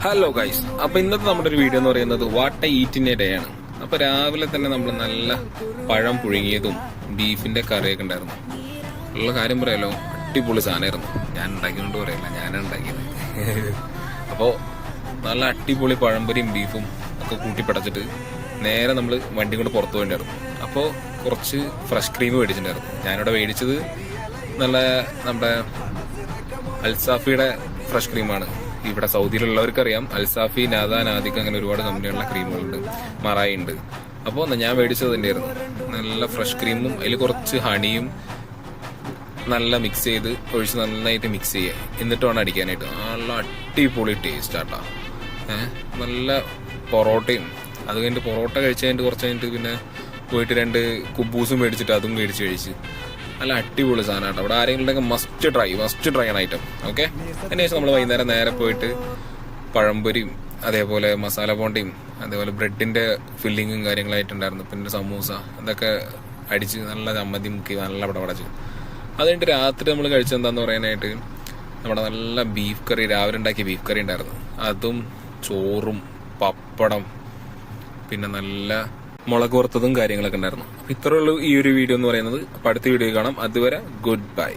Hello guys, അപ്പൊ ഇന്നത്തെ നമ്മുടെ ഒരു വീഡിയോ എന്ന് പറയുന്നത് what I eat in A day ആണ്. അപ്പൊ രാവിലെ തന്നെ നമ്മൾ നല്ല പഴം പുഴുങ്ങിയതും ബീഫിന്റെ കറിയൊക്കെ ഉണ്ടായിരുന്നു. ഉള്ള കാര്യം പറയാലോ, അടിപൊളി സാധനമായിരുന്നു. ഞാൻ ഉണ്ടാക്കിയോണ്ട് പറയല്ല, ഞാനാണ് ഉണ്ടാക്കിയത്. അപ്പോ നല്ല അടിപൊളി പഴംപൊരിയും ബീഫും ഒക്കെ കൂട്ടിപ്പടച്ചിട്ട് നേരെ നമ്മൾ വണ്ടി കൊണ്ട് പുറത്തു വേണ്ടിയായിരുന്നു. അപ്പോൾ കുറച്ച് ഫ്രഷ് ക്രീം മേടിച്ചിട്ടുണ്ടായിരുന്നു. ഞാനിവിടെ മേടിച്ചത് നല്ല നമ്മുടെ അൽസാഫിയുടെ ഫ്രഷ് ക്രീമാണ്. ഇവിടെ സൗദിയിലുള്ളവർക്കറിയാം, അൽസാഫി, നാദ, നാദിക്ക് അങ്ങനെ ഒരുപാട് കമ്പനികളുടെ ക്രീമുകളുണ്ട്, മറായി ഉണ്ട്. അപ്പോൾ ഞാൻ മേടിച്ചത് തന്നെയായിരുന്നു. നല്ല ഫ്രഷ് ക്രീമും അതിൽ കുറച്ച് ഹണിയും നല്ല മിക്സ് ചെയ്ത് ഒഴിച്ച് നന്നായിട്ട് മിക്സ് ചെയ്യുക, എന്നിട്ട് വേണം അടിക്കാനായിട്ട്. നല്ല അടിപൊളി ടേസ്റ്റ് ആട്ടാ. നല്ല പൊറോട്ടയും, അത് കഴിഞ്ഞിട്ട് പൊറോട്ട കഴിച്ച് കഴിഞ്ഞിട്ട് കുറച്ച് കഴിഞ്ഞിട്ട് പിന്നെ പോയിട്ട് 2 കുബൂസും മേടിച്ചിട്ട് അതും മേടിച്ച് കഴിച്ച് നല്ല അടിപൊളി സാധനമാണ്. അവിടെ ആരെങ്കിലും ഉണ്ടെങ്കിൽ മസ്റ്റ് ട്രൈ ആണ് ഐറ്റം. ഓക്കെ, അതിനുശേഷം നമ്മൾ വൈകുന്നേരം നേരെ പോയിട്ട് പഴംപൊരിയും അതേപോലെ മസാല ബോണ്ടയും അതേപോലെ ബ്രെഡിന്റെ ഫില്ലിങ്ങും കാര്യങ്ങളായിട്ടുണ്ടായിരുന്നു. പിന്നെ സമൂസ ഇതൊക്കെ അടിച്ച് നല്ല ചമ്മന്തി മുക്കി നല്ല പടപടച്ച്. അത് കഴിഞ്ഞിട്ട് രാത്രി നമ്മൾ കഴിച്ചെന്താന്ന് പറയാനായിട്ട് നമ്മുടെ നല്ല ബീഫ് കറി, രാവിലെ ഉണ്ടാക്കിയ ബീഫ് കറി ഉണ്ടായിരുന്നു. അതും ചോറും പപ്പടം പിന്നെ നല്ല മുളക് വറുത്തതും കാര്യങ്ങളൊക്കെ ഉണ്ടായിരുന്നു. ഇത്രയുള്ളൂ ഈ ഒരു വീഡിയോ എന്ന് പറയുന്നത്. അപ്പൊ അടുത്ത വീഡിയോ കാണാം. അതുവരെ ഗുഡ് ബൈ.